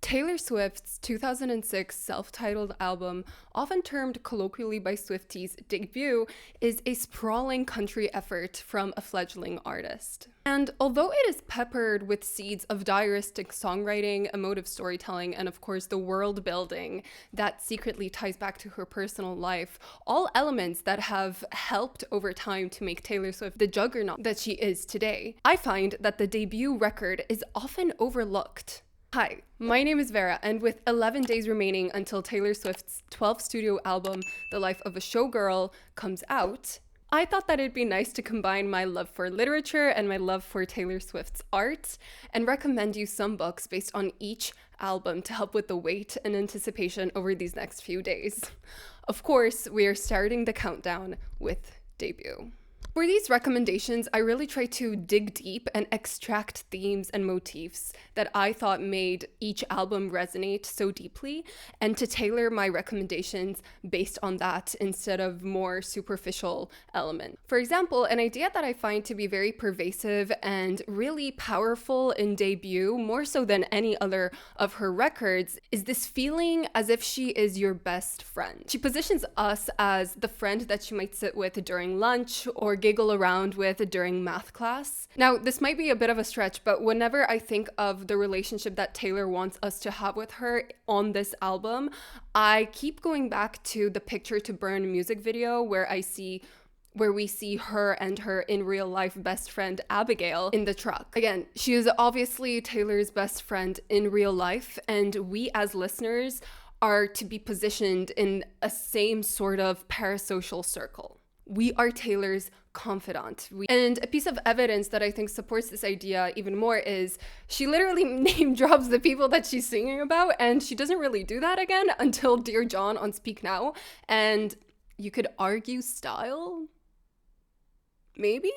Taylor Swift's 2006 self-titled album, often termed colloquially by Swifties debut, is a sprawling country effort from a fledgling artist. And although it is peppered with seeds of diaristic songwriting, emotive storytelling, and of course the world building that secretly ties back to her personal life, all elements that have helped over time to make Taylor Swift the juggernaut that she is today, I find that the debut record is often overlooked. Hi, my name is Vera, and with 11 days remaining until Taylor Swift's 12th studio album, The Life of a Showgirl, comes out, I thought that it'd be nice to combine my love for literature and my love for Taylor Swift's art and recommend you some books based on each album to help with the weight and anticipation over these next few days. Of course, we are starting the countdown with Debut. For these recommendations, I really try to dig deep and extract themes and motifs that I thought made each album resonate so deeply, and to tailor my recommendations based on that instead of more superficial elements. For example, an idea that I find to be very pervasive and really powerful in Debut, more so than any other of her records, is this feeling as if she is your best friend. She positions us as the friend that you might sit with during lunch or giggle around with during math class. Now, this might be a bit of a stretch, but whenever I think of the relationship that Taylor wants us to have with her on this album, I keep going back to the Picture to Burn music video where we see her and her in real life best friend Abigail in the truck. Again, she is obviously Taylor's best friend in real life, and we as listeners are to be positioned in a same sort of parasocial circle. We are Taylor's confidant. And a piece of evidence that I think supports this idea even more is she literally name drops the people that she's singing about, and she doesn't really do that again until Dear John on Speak Now. And you could argue style? Maybe?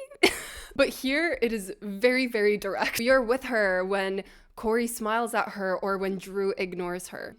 But here it is very, very direct. You're with her when Corey smiles at her or when Drew ignores her.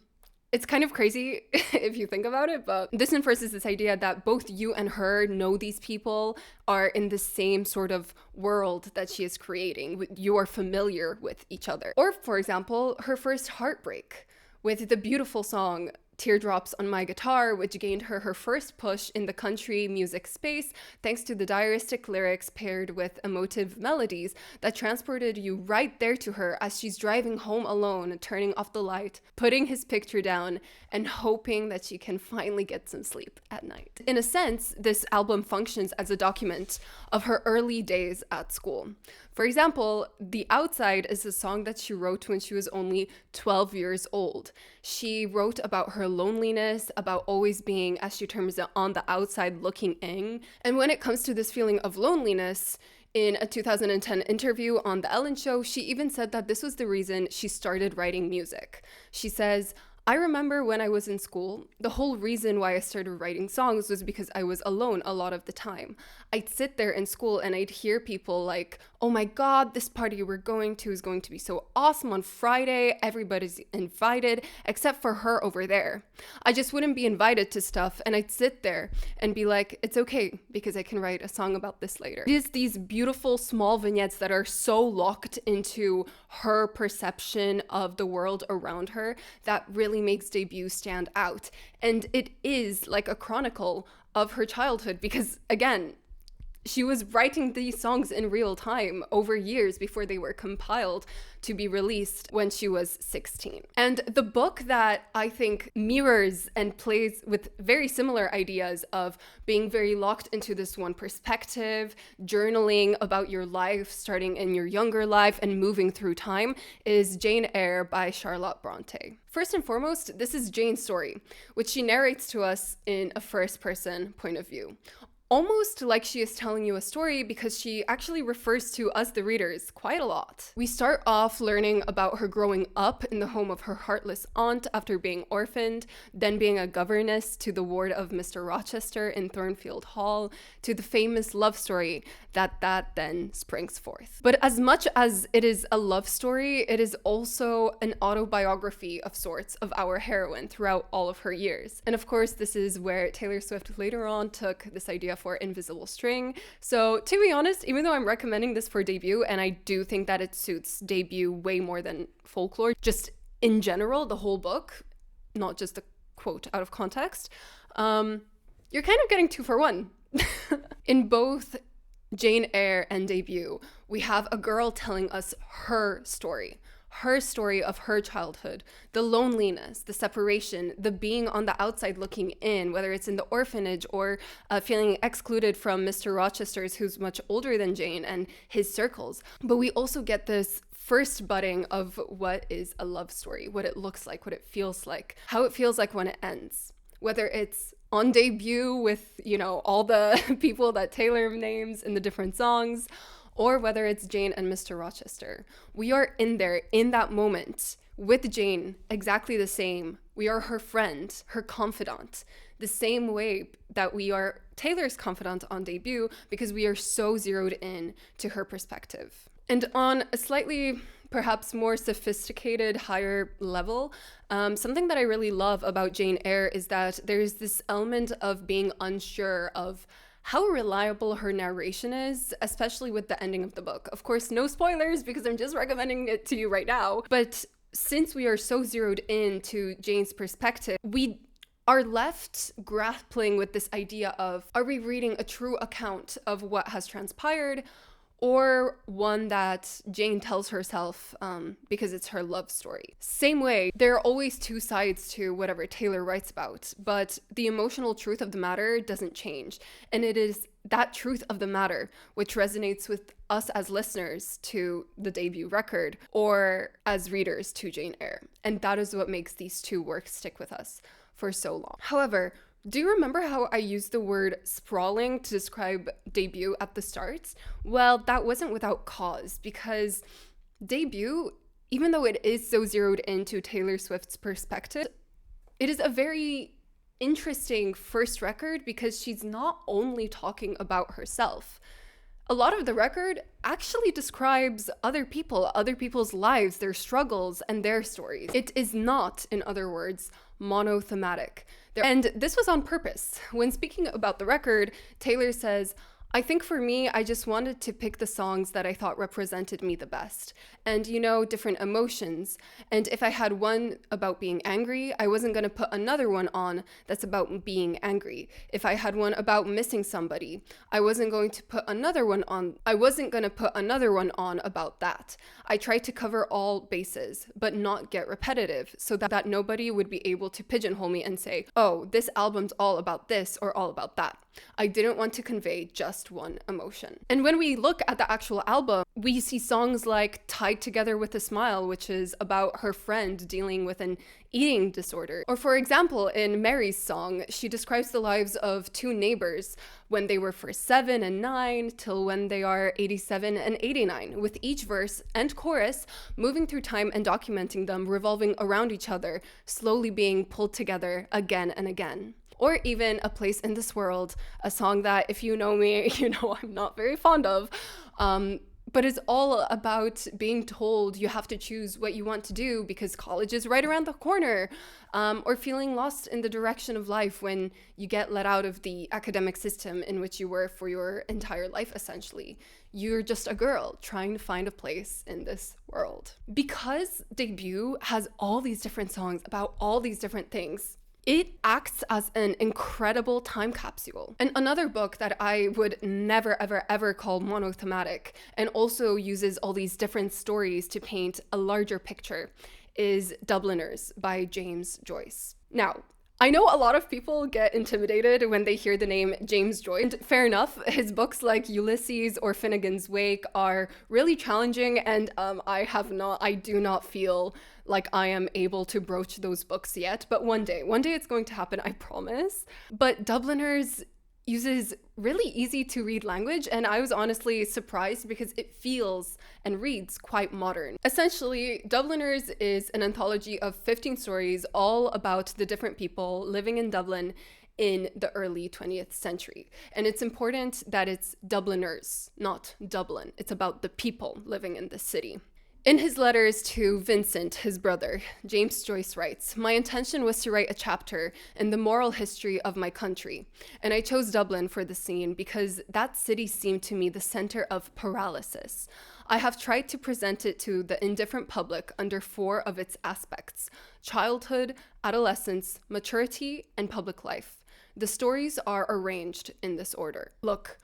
It's kind of crazy if you think about it, but this enforces this idea that both you and her know these people are in the same sort of world that she is creating. You are familiar with each other. Or, for example, her first heartbreak with the beautiful song Teardrops on My Guitar, which gained her her first push in the country music space thanks to the diaristic lyrics paired with emotive melodies that transported you right there to her as she's driving home alone, turning off the light, putting his picture down, and hoping that she can finally get some sleep at night. In a sense, this album functions as a document of her early days at school. For example, The Outside is a song that she wrote when she was only 12 years old. She wrote about her loneliness, about always being, as she terms it, on the outside looking in. And when it comes to this feeling of loneliness, in a 2010 interview on The Ellen Show, she even said that this was the reason she started writing music. She says, I remember when I was in school, the whole reason why I started writing songs was because I was alone a lot of the time. I'd sit there in school and I'd hear people like, oh my God, this party we're going to is going to be so awesome on Friday. Everybody's invited except for her over there. I just wouldn't be invited to stuff, and I'd sit there and be like, it's okay because I can write a song about this later. It is these beautiful small vignettes that are so locked into her perception of the world around her that really makes Debut stand out. And it is like a chronicle of her childhood because, again, she was writing these songs in real time over years before they were compiled to be released when she was 16. And the book that I think mirrors and plays with very similar ideas of being very locked into this one perspective, journaling about your life, starting in your younger life and moving through time, is Jane Eyre by Charlotte Bronte. First and foremost, this is Jane's story, which she narrates to us in a first-person point of view. Almost like she is telling you a story because she actually refers to us, the readers, quite a lot. We start off learning about her growing up in the home of her heartless aunt after being orphaned, then being a governess to the ward of Mr. Rochester in Thornfield Hall, to the famous love story that then springs forth. But as much as it is a love story, it is also an autobiography of sorts of our heroine throughout all of her years. And of course, this is where Taylor Swift later on took this idea for Invisible String. So to be honest, even though I'm recommending this for Debut, and I do think that it suits Debut way more than Folklore, just in general, the whole book, not just the quote out of context, you're kind of getting 2 for 1. In both Jane Eyre and Debut, we have a girl telling us her story of her childhood, the loneliness, the separation, the being on the outside looking in, whether it's in the orphanage or feeling excluded from Mr. Rochester's, who's much older than Jane, and his circles. But we also get this first budding of what is a love story, what it looks like, what it feels like, how it feels like when it ends. Whether it's on Debut with, all the people that Taylor names in the different songs, or whether it's Jane and Mr. Rochester. We are in there, in that moment, with Jane, exactly the same. We are her friend, her confidant, the same way that we are Taylor's confidant on Debut, because we are so zeroed in to her perspective. And on a slightly, perhaps more sophisticated, higher level, something that I really love about Jane Eyre is that there's this element of being unsure of how reliable her narration is, especially with the ending of the book. Of course, no spoilers because I'm just recommending it to you right now. But since we are so zeroed in to Jane's perspective, we are left grappling with this idea of, are we reading a true account of what has transpired, or one that Jane tells herself because it's her love story? Same way, there are always 2 sides to whatever Taylor writes about, but the emotional truth of the matter doesn't change. And it is that truth of the matter which resonates with us as listeners to the Debut record, or as readers to Jane Eyre. And that is what makes these 2 works stick with us for so long. However, do you remember how I used the word sprawling to describe Debut at the start? Well, that wasn't without cause, because Debut, even though it is so zeroed into Taylor Swift's perspective, it is a very interesting first record because she's not only talking about herself. A lot of the record actually describes other people, other people's lives, their struggles, and their stories. It is not, in other words, monothematic. And this was on purpose. When speaking about the record, Taylor says, I think for me, I just wanted to pick the songs that I thought represented me the best. And, different emotions. And if I had one about being angry, I wasn't going to put another one on that's about being angry. If I had one about missing somebody, I wasn't going to put another one on about that. I tried to cover all bases, but not get repetitive, so that nobody would be able to pigeonhole me and say, oh, this album's all about this or all about that. I didn't want to convey just one emotion. And when we look at the actual album, we see songs like Tied Together with a Smile, which is about her friend dealing with an eating disorder. Or for example, in Mary's song, she describes the lives of 2 neighbors when they were first 7 and 9 till when they are 87 and 89, with each verse and chorus moving through time and documenting them revolving around each other, slowly being pulled together again and again. Or even A Place in This World, a song that, if you know me, I'm not very fond of, but it's all about being told you have to choose what you want to do because college is right around the corner, or feeling lost in the direction of life when you get let out of the academic system in which you were for your entire life, essentially. You're just a girl trying to find a place in this world. Because Debut has all these different songs about all these different things, it acts as an incredible time capsule. And another book that I would never, ever, ever call monothematic, and also uses all these different stories to paint a larger picture, is Dubliners by James Joyce. Now, I know a lot of people get intimidated when they hear the name James Joyce. And fair enough, his books like Ulysses or Finnegan's Wake are really challenging, and I do not feel like I am able to broach those books yet, but one day it's going to happen, I promise. But Dubliners uses really easy to read language, and I was honestly surprised because it feels and reads quite modern. Essentially, Dubliners is an anthology of 15 stories all about the different people living in Dublin in the early 20th century. And it's important that it's Dubliners, not Dublin. It's about the people living in the city. In his letters to Vincent, his brother, James Joyce writes, "My intention was to write a chapter in the moral history of my country, and I chose Dublin for the scene because that city seemed to me the center of paralysis. I have tried to present it to the indifferent public under 4 of its aspects: childhood, adolescence, maturity, and public life. The stories are arranged in this order." Look,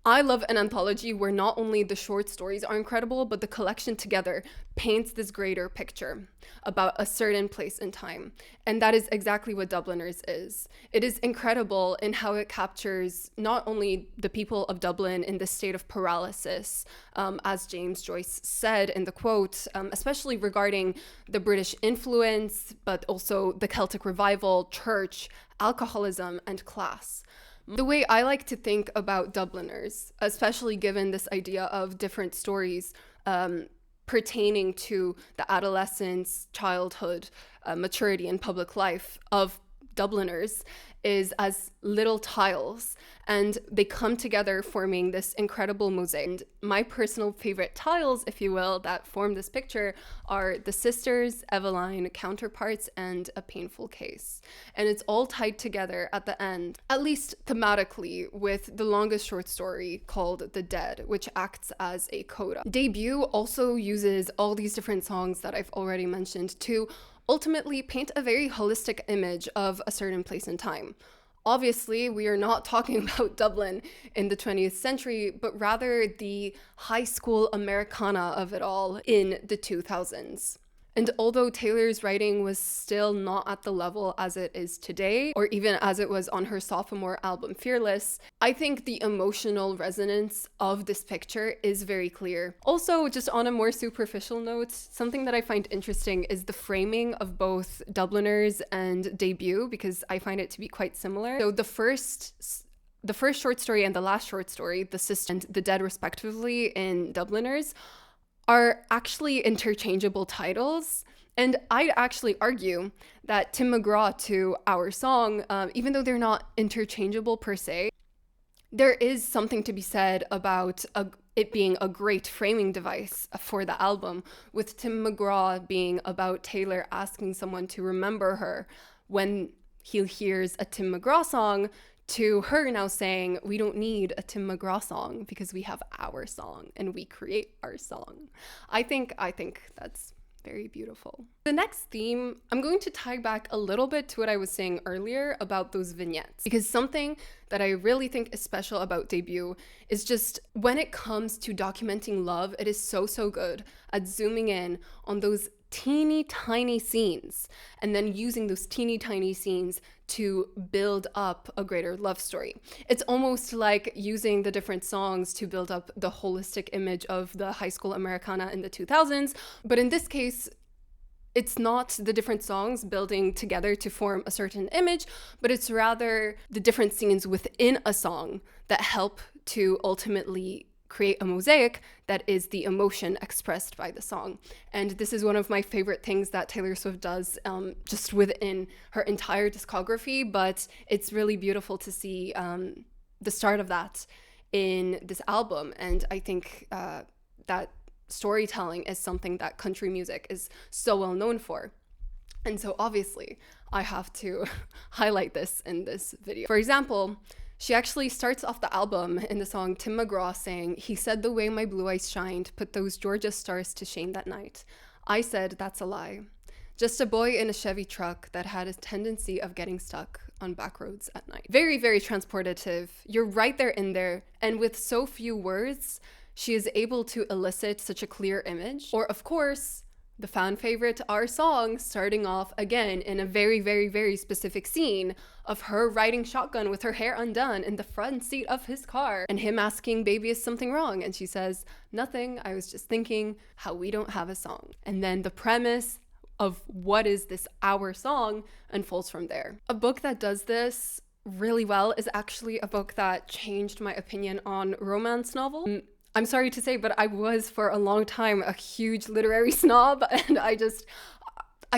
I love an anthology where not only the short stories are incredible, but the collection together paints this greater picture about a certain place in time. And that is exactly what Dubliners is. It is incredible in how it captures not only the people of Dublin in this state of paralysis, as James Joyce said in the quote, especially regarding the British influence, but also the Celtic revival, church, alcoholism, and class. The way I like to think about Dubliners, especially given this idea of different stories pertaining to the adolescence, childhood, maturity, and public life of Dubliners, is as little tiles, and they come together forming this incredible mosaic. And my personal favorite tiles, if you will, that form this picture are the sisters, Eveline, counterparts, and a painful case. And it's all tied together at the end, at least thematically, with the longest short story called The Dead, which acts as a coda. Debut also uses all these different songs that I've already mentioned to ultimately paint a very holistic image of a certain place and time. Obviously, we are not talking about Dublin in the 20th century, but rather the high school Americana of it all in the 2000s. And although Taylor's writing was still not at the level as it is today, or even as it was on her sophomore album Fearless, I think the emotional resonance of this picture is very clear. Also, just on a more superficial note, something that I find interesting is the framing of both Dubliners and Debut, because I find it to be quite similar. So the first short story and the last short story, The Sister and The Dead respectively in Dubliners, are actually interchangeable titles. And I'd actually argue that Tim McGraw to Our Song, even though they're not interchangeable per se, there is something to be said about it being a great framing device for the album, with Tim McGraw being about Taylor asking someone to remember her when he hears a Tim McGraw song, to her now saying, we don't need a Tim McGraw song because we have our song and we create our song. I think that's very beautiful. The next theme, I'm going to tie back a little bit to what I was saying earlier about those vignettes, because something that I really think is special about Debut is just when it comes to documenting love, it is so good at zooming in on those teeny tiny scenes and then using those teeny tiny scenes to build up a greater love story. It's almost like using the different songs to build up the holistic image of the high school Americana in the 2000s. But in this case, it's not the different songs building together to form a certain image, but it's rather the different scenes within a song that help to ultimately create a mosaic that is the emotion expressed by the song. And this is one of my favorite things that Taylor Swift does just within her entire discography, but it's really beautiful to see the start of that in this album. And I think that storytelling is something that country music is so well known for. And so obviously I have to highlight this in this video. For example, she actually starts off the album in the song Tim McGraw saying, "He said the way my blue eyes shined, put those Georgia stars to shame that night. I said, that's a lie. Just a boy in a Chevy truck that had a tendency of getting stuck on back roads at night." Very, very transportative. You're right there in there. And with so few words, she is able to elicit such a clear image. Or of course, the fan favorite, Our Song, starting off again in a very, very, very specific scene of her riding shotgun with her hair undone in the front seat of his car and him asking, "Baby, is something wrong?" And she says, "Nothing, I was just thinking how we don't have a song." And then the premise of what is this Our Song unfolds from there. A book that does this really well is actually a book that changed my opinion on romance novel. I'm sorry to say, but I was for a long time a huge literary snob, and I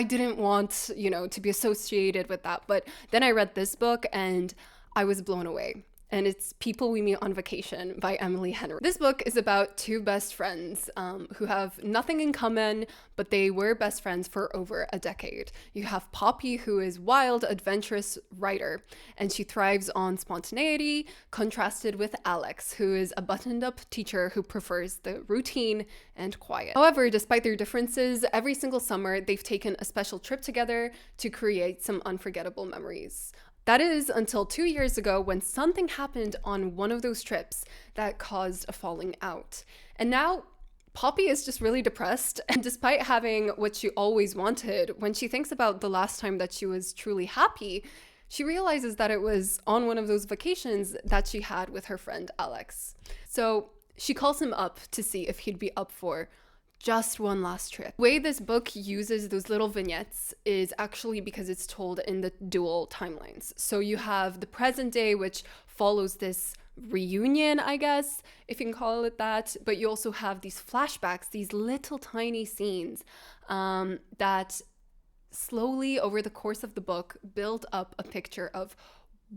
didn't want, to be associated with that. But then I read this book and I was blown away. and it's People We Meet on Vacation by Emily Henry. This book is about two best friends who have nothing in common, but they were best friends for over a decade. You have Poppy, who is wild, adventurous writer, and she thrives on spontaneity, contrasted with Alex, who is a buttoned-up teacher who prefers the routine and quiet. However, despite their differences, every single summer they've taken a special trip together to create some unforgettable memories. That is until 2 years ago when something happened on one of those trips that caused a falling out. And now Poppy is just really depressed, and despite having what she always wanted, when she thinks about the last time that she was truly happy, she realizes that it was on one of those vacations that she had with her friend Alex. So she calls him up to see if he'd be up for just one last trip. The way this book uses those little vignettes is actually because it's told in the dual timelines. So you have the present day, which follows this reunion, I guess, if you can call it that, but you also have these flashbacks, these little tiny scenes that slowly over the course of the book build up a picture of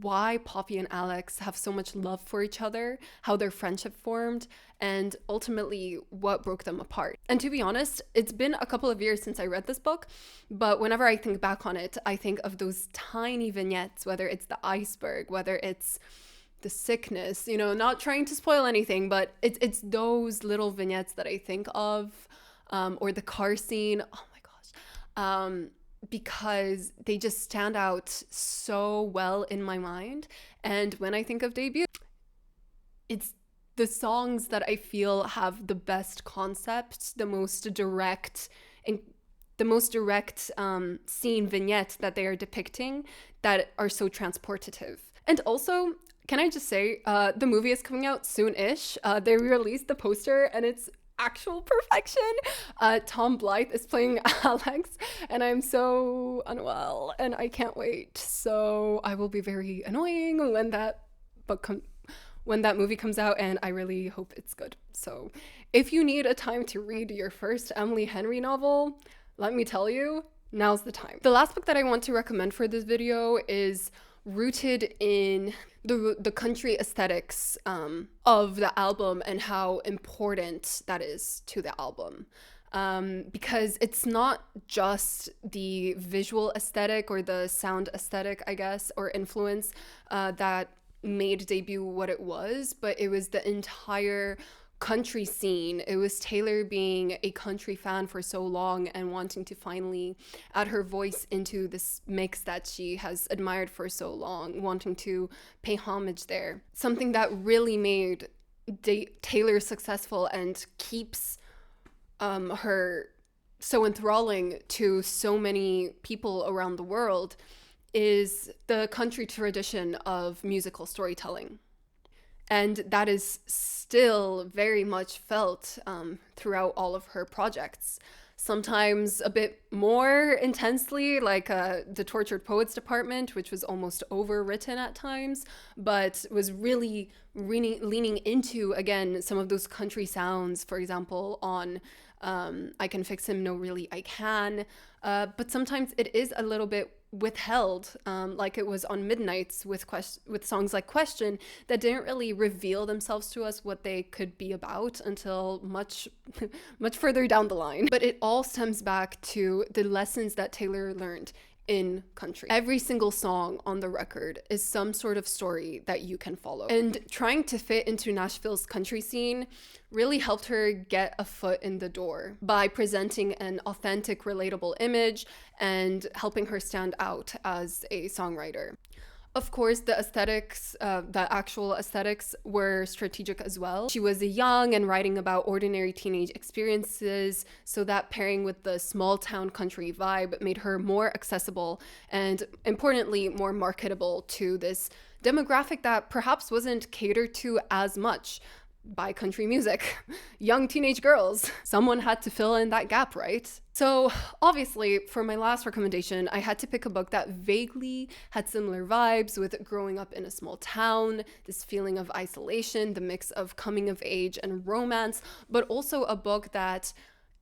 why Poppy and Alex have so much love for each other, how their friendship formed, and ultimately what broke them apart. And to be honest, it's been a couple of years since I read this book, but whenever I think back on it, I think of those tiny vignettes, whether it's the iceberg, whether it's the sickness, you know, not trying to spoil anything, but it's those little vignettes that I think of, or the car scene. Oh my gosh. Because they just stand out so well in my mind. And when I think of debut, it's the songs that I feel have the best concept, the most direct scene vignette that they are depicting that are so transportative. And also, can I just say, the movie is coming out soon-ish. They released the poster and it's actual perfection. Tom Blythe is playing Alex, and I'm so unwell and I can't wait. So I will be very annoying when that movie comes out, and I really hope it's good. So if you need a time to read your first Emily Henry novel, let me tell you, now's the time. The last book that I want to recommend for this video is rooted in the country aesthetics of the album and how important that is to the album. Because it's not just the visual aesthetic or the sound aesthetic, I guess, or influence that made debut what it was, but it was the entire country scene. It was Taylor being a country fan for so long and wanting to finally add her voice into this mix that she has admired for so long, wanting to pay homage there. Something that really made Taylor successful and keeps her so enthralling to so many people around the world is the country tradition of musical storytelling. And that is still very much felt throughout all of her projects. Sometimes a bit more intensely, like the Tortured Poets Department, which was almost overwritten at times, but was really leaning into, again, some of those country sounds, for example, on I Can Fix Him, No Really I Can. But sometimes it is a little bit withheld, like it was on Midnights with songs like Question that didn't really reveal themselves to us what they could be about until much further down the line. But it all stems back to the lessons that Taylor learned in country. Every single song on the record is some sort of story that you can follow. And trying to fit into Nashville's country scene really helped her get a foot in the door by presenting an authentic, relatable image and helping her stand out as a songwriter. Of course, the aesthetics, the actual aesthetics were strategic as well. She was young and writing about ordinary teenage experiences, so that pairing with the small town country vibe made her more accessible and, importantly, more marketable to this demographic that perhaps wasn't catered to as much by country music. Young teenage girls. Someone had to fill in that gap, right? So obviously, for my last recommendation, I had to pick a book that vaguely had similar vibes with growing up in a small town, this feeling of isolation, the mix of coming of age and romance, but also a book that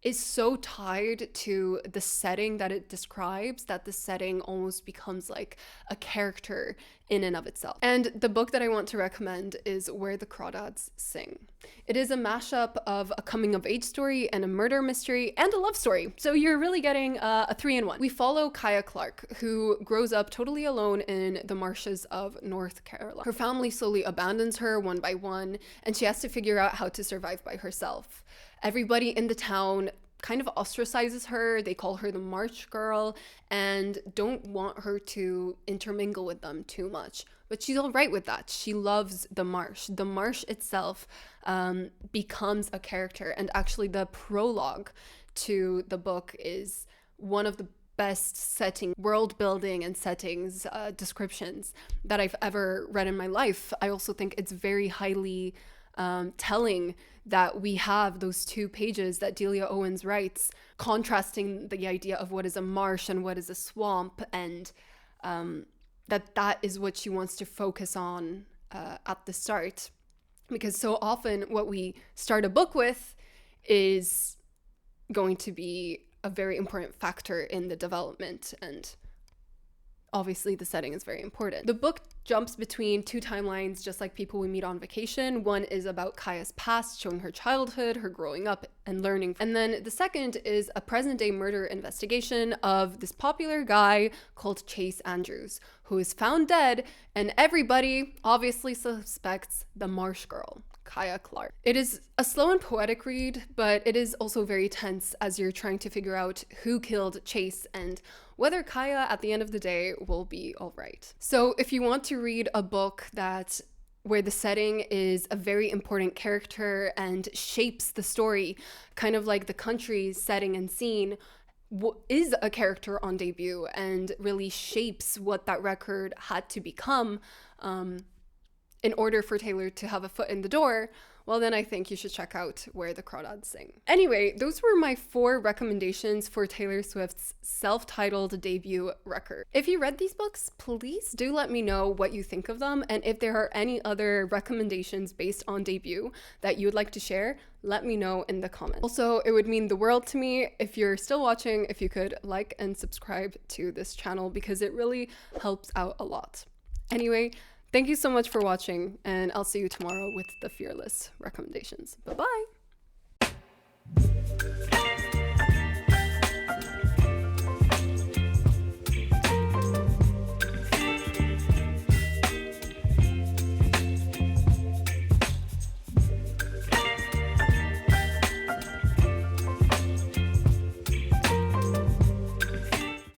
is so tied to the setting that it describes that the setting almost becomes like a character in and of itself. And the book that I want to recommend is Where the Crawdads Sing. It is a mashup of a coming of age story and a murder mystery and a love story. So you're really getting a 3-in-1. We follow Kaya Clark, who grows up totally alone in the marshes of North Carolina. Her family slowly abandons her one by one, and she has to figure out how to survive by herself. Everybody in the town kind of ostracizes her. They call her the marsh girl and don't want her to intermingle with them too much. But she's all right with that. She loves the marsh. The marsh itself becomes a character. And actually the prologue to the book is one of the best setting, world building and settings descriptions that I've ever read in my life. I also think it's very highly telling that we have those 2 pages that Delia Owens writes, contrasting the idea of what is a marsh and what is a swamp, and that is what she wants to focus on at the start. Because so often what we start a book with is going to be a very important factor in the development, and obviously the setting is very important. The book jumps between 2 timelines, just like People We Meet on Vacation. One is about Kaya's past, showing her childhood, her growing up and learning. And then the second is a present day murder investigation of this popular guy called Chase Andrews, who is found dead, and everybody obviously suspects the marsh girl, Kaya Clark. It is a slow and poetic read, but it is also very tense as you're trying to figure out who killed Chase and whether Kaya at the end of the day will be all right. So if you want to read a book where the setting is a very important character and shapes the story, kind of like the country's setting and scene is a character on debut and really shapes what that record had to become in order for Taylor to have a foot in the door, well then I think you should check out Where the Crawdads Sing. Anyway, those were my 4 recommendations for Taylor Swift's self-titled debut record. If you read these books, please do let me know what you think of them, and if there are any other recommendations based on debut that you would like to share, let me know in the comments. Also, it would mean the world to me if you're still watching, if you could like and subscribe to this channel, because it really helps out a lot. Anyway, thank you so much for watching, and I'll see you tomorrow with the Fearless recommendations. Bye-bye!